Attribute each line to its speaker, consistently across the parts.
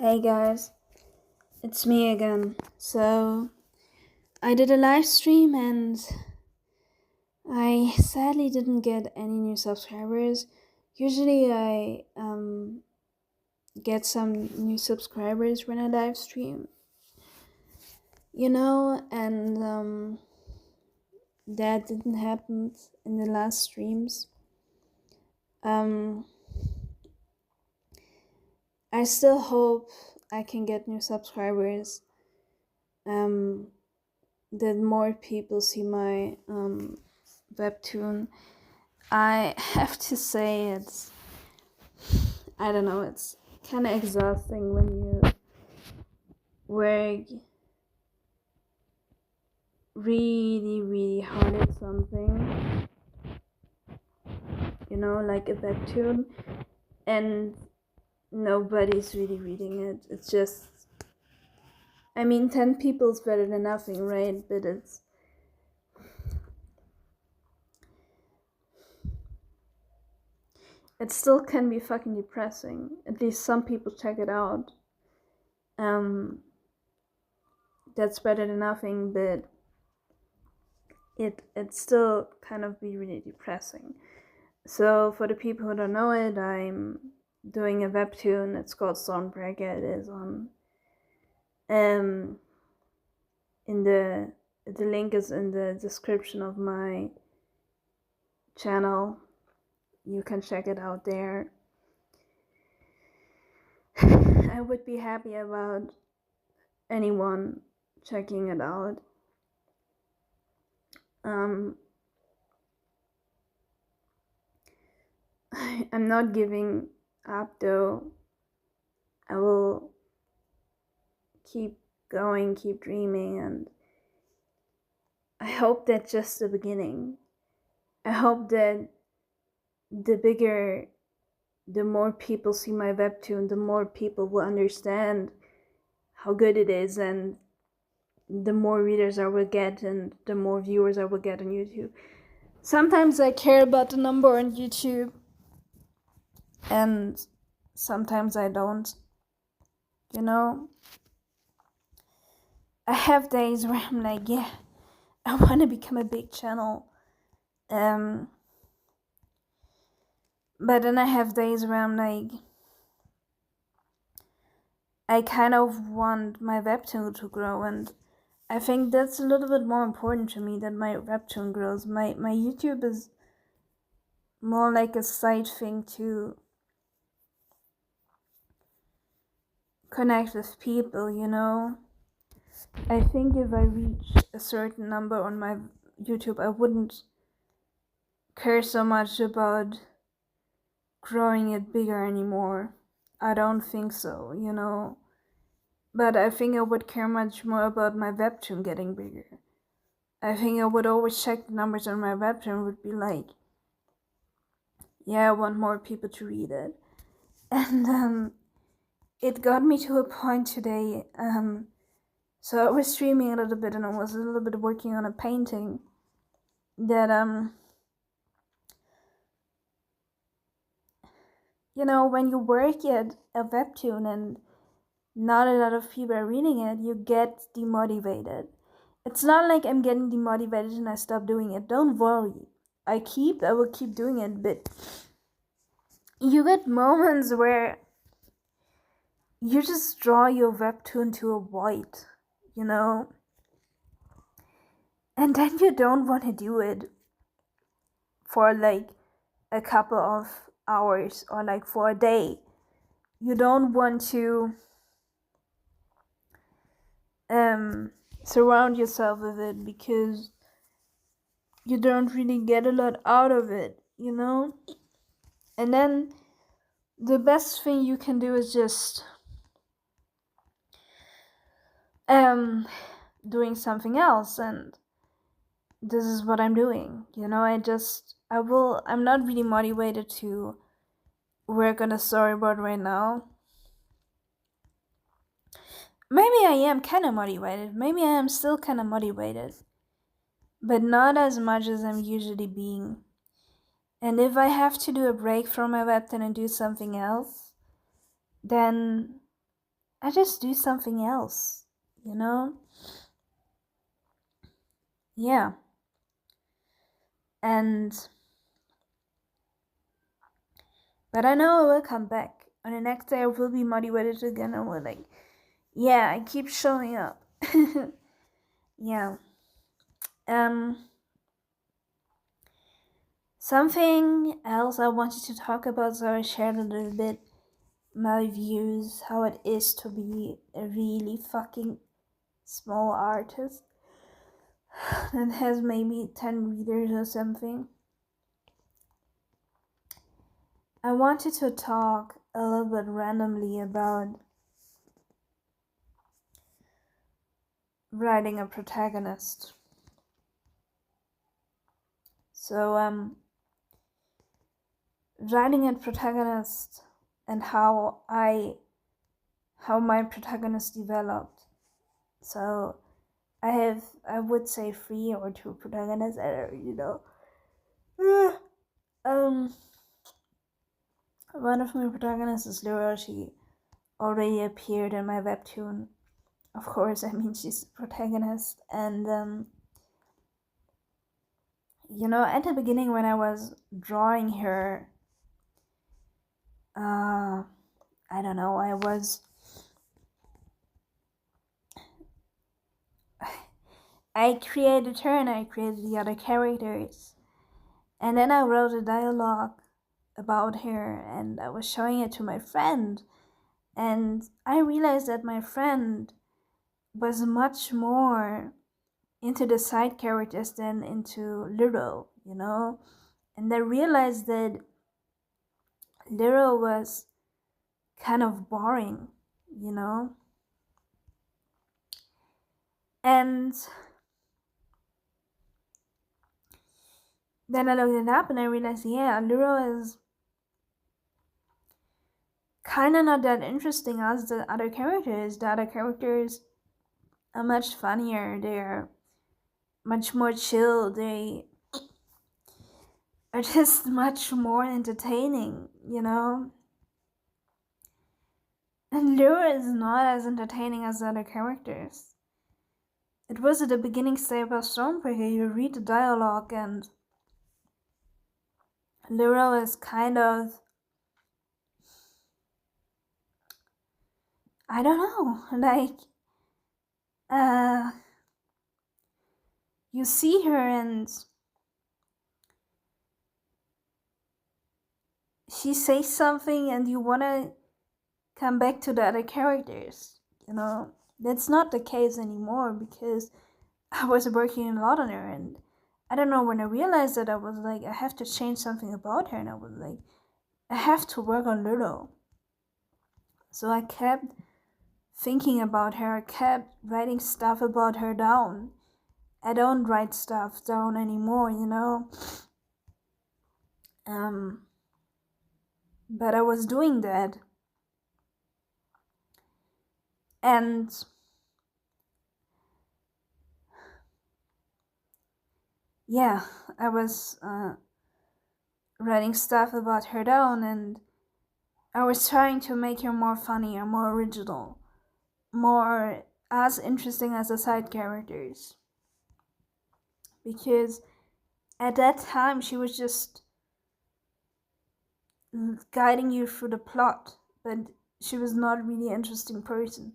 Speaker 1: Hey guys, it's me again. So, I did a live stream and I sadly didn't get any new subscribers. Usually, I get some new subscribers when I live stream, and that didn't happen in the last streams. I still hope I can get new subscribers. That more people see my webtoon. I have to say I don't know, it's kind of exhausting when you work really, really hard at something, like a webtoon, and nobody's really reading it. It's just, 10 people is better than nothing, right? But it still can be fucking depressing. At least some people check it out. That's better than nothing, but it still kind of be really depressing. So for the people who don't know it, I'm doing a webtoon. It's called Stormbreaker. It is on in the link is in the description of my channel. You can check it out there. I would be happy about anyone checking it out. I'm not giving up though. I will keep going, keep dreaming, and I hope that's just the beginning. I hope that the more people see my webtoon, the more people will understand how good it is, and the more readers I will get and the more viewers I will get on YouTube. Sometimes I care about the number on YouTube, and sometimes I don't. I have days where I'm like, yeah, I want to become a big channel. But then I have days where I'm like, I kind of want my webtoon to grow, and I think that's a little bit more important to me that my webtoon grows. My YouTube is more like a side thing to connect with people. I think if I reach a certain number on my YouTube, I wouldn't care so much about growing it bigger anymore. I don't think so, But I think I would care much more about my webtoon getting bigger. I think I would always check the numbers on my webtoon, would be like, yeah, I want more people to read it. And it got me to a point today. So I was streaming a little bit and I was a little bit working on a painting that when you work at a webtoon and not a lot of people are reading it, you get demotivated. It's not like I'm getting demotivated and I stop doing it. Don't worry. I will keep doing it, but you get moments where you just draw your webtoon to a void, and then you don't want to do it for like a couple of hours or like for a day. You don't want to surround yourself with it because you don't really get a lot out of it, And then the best thing you can do is just doing something else, and this is what I'm doing. I'm not really motivated to work on a storyboard right now. Maybe I am kind of motivated. Maybe I am still kind of motivated. But not as much as I'm usually being. And if I have to do a break from my webtoon and do something else, then I just do something else, you know? Yeah. But I know I will come back. On the next day I will be motivated again and will like, yeah, I keep showing up. Yeah. Something else I wanted to talk about, so I shared a little bit my views, how it is to be a really fucking small artist that has maybe 10 readers or something. I wanted to talk a little bit randomly about writing a protagonist. So, writing a protagonist and how my protagonist developed. So, I would say 3 or 2 protagonists, one of my protagonists is Lyra. She already appeared in my webtoon. Of course, I mean, she's the protagonist. And, at the beginning when I was drawing her, I don't know, I created her and I created the other characters. And then I wrote a dialogue about her and I was showing it to my friend. And I realized that my friend was much more into the side characters than into Lyro, And I realized that Lyro was kind of boring, And then I looked it up and I realized, yeah, Lyro is kind of not that interesting as the other characters. The other characters are much funnier. They're much more chill. They are just much more entertaining, And Lyra is not as entertaining as the other characters. It was at the beginning stage of Stormbreaker. You read the dialogue and Lyra is kind of, I don't know, like, you see her and she says something and you want to come back to the other characters, That's not the case anymore because I was working a lot on her, and I don't know, when I realized that, I was like, I have to change something about her, and I was like, I have to work on Lilo. So I kept thinking about her, I kept writing stuff about her down. I don't write stuff down anymore, But I was doing that. And yeah, I was writing stuff about her down, and I was trying to make her more funny or more original, more as interesting as the side characters. Because at that time she was just guiding you through the plot, but she was not a really interesting person.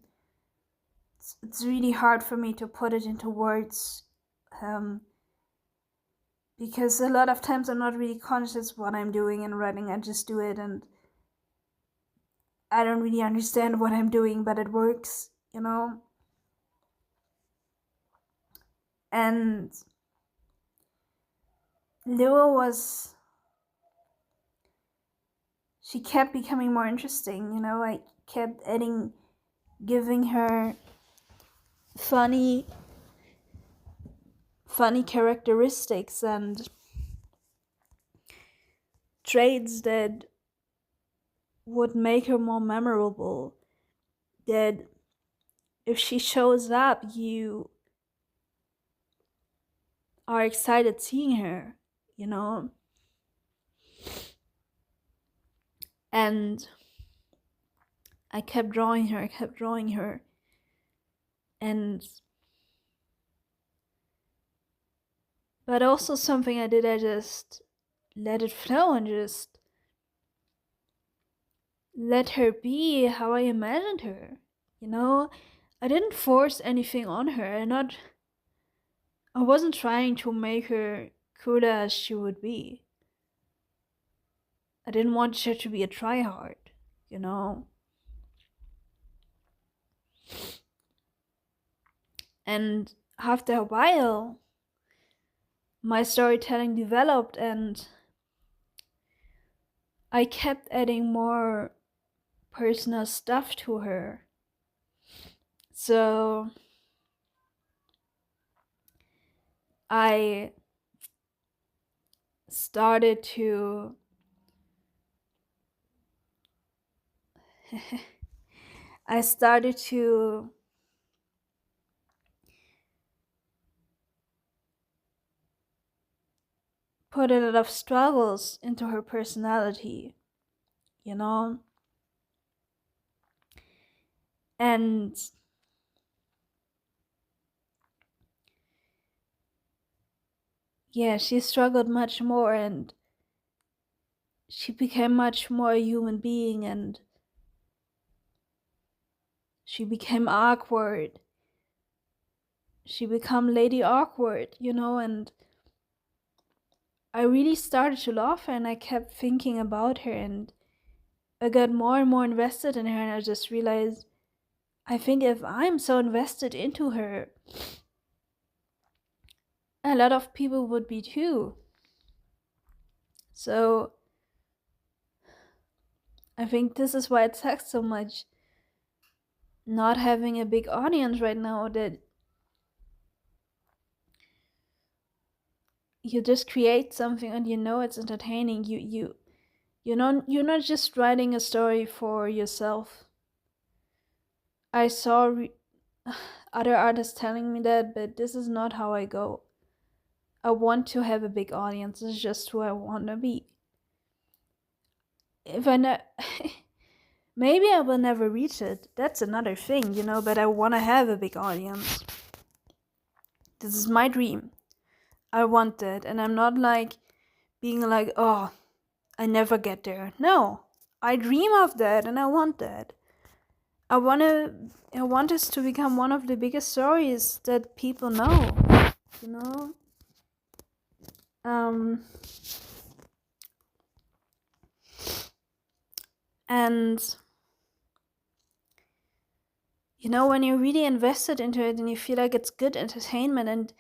Speaker 1: It's really hard for me to put it into words, because a lot of times I'm not really conscious what I'm doing in writing. I just do it and I don't really understand what I'm doing, but it works, And Lua she kept becoming more interesting, I kept giving her funny characteristics and traits that would make her more memorable, that if she shows up, you are excited seeing her, And I kept drawing her, and but also something I did, I just let it flow and just let her be how I imagined her. You know, I didn't force anything on her, I wasn't trying to make her cooler as she would be. I didn't want her to be a tryhard, you know? And after a while, my storytelling developed and I kept adding more personal stuff to her. So I started to I started to put a lot of struggles into her personality, you know? And yeah, she struggled much more and she became much more a human being and she became awkward. She became Lady Awkward, you know, and I really started to love her and I kept thinking about her and I got more and more invested in her and I just realized I think if I'm so invested into her, a lot of people would be too. So I think this is why it sucks so much not having a big audience right now, that you just create something and you know it's entertaining. You're not just writing a story for yourself. I saw other artists telling me that, but this is not how I go. I want to have a big audience. This is just who I want to be. If I maybe I will never reach it. That's another thing, you know, but I want to have a big audience. This is my dream. I want that. And I'm not like being like, oh, I never get there. No, I dream of that and I want that. I want this to become one of the biggest stories that people know, you know? And you know, when you're really invested into it and you feel like it's good entertainment and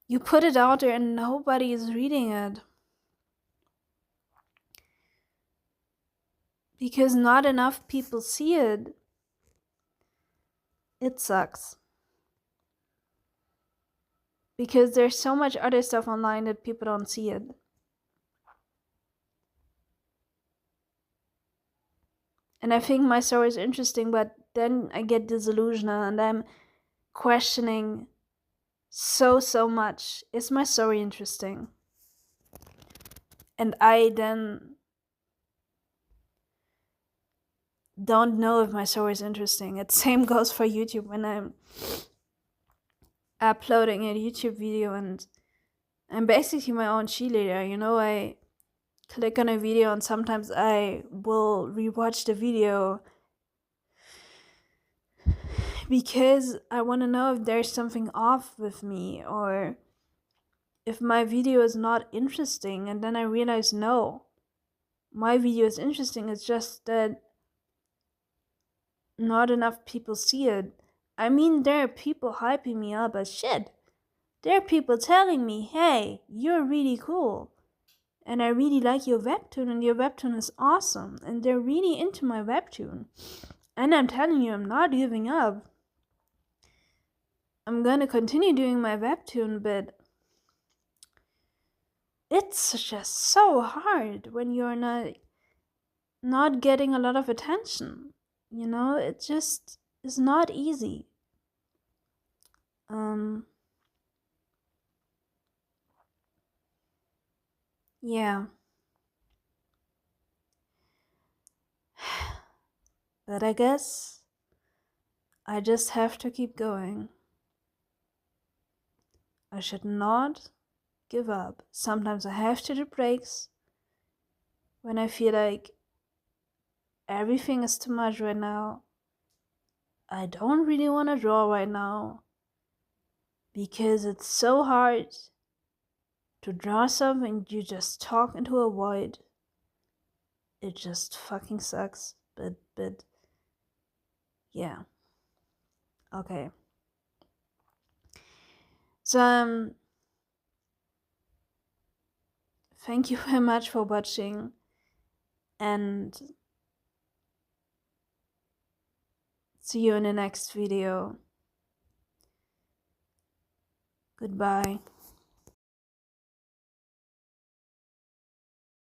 Speaker 1: you put it out there and nobody is reading it because not enough people see it, it sucks. Because there's so much other stuff online that people don't see it. And I think my story is interesting, but then I get disillusioned and I'm questioning so much. Is my story interesting? And I then don't know if my story is interesting. It same goes for YouTube when I'm uploading a YouTube video and I'm basically my own cheerleader, you know. I click on a video and sometimes I will rewatch the video because I want to know if there's something off with me or if my video is not interesting, and then I realize no, my video is interesting, it's just that not enough people see it. I mean, there are people hyping me up as shit. There are people telling me, hey, you're really cool and I really like your webtoon and your webtoon is awesome, and they're really into my webtoon. And I'm telling you, I'm not giving up. I'm gonna continue doing my webtoon, but it's just so hard when you're not getting a lot of attention. You know, it just is not easy. Yeah. But I guess I just have to keep going. I should not give up. Sometimes I have to do breaks when I feel like everything is too much right now. I don't really want to draw right now because it's so hard to draw something you just talk into a void. It just fucking sucks. But yeah. Okay. So thank you very much for watching, and see you in the next video. Goodbye.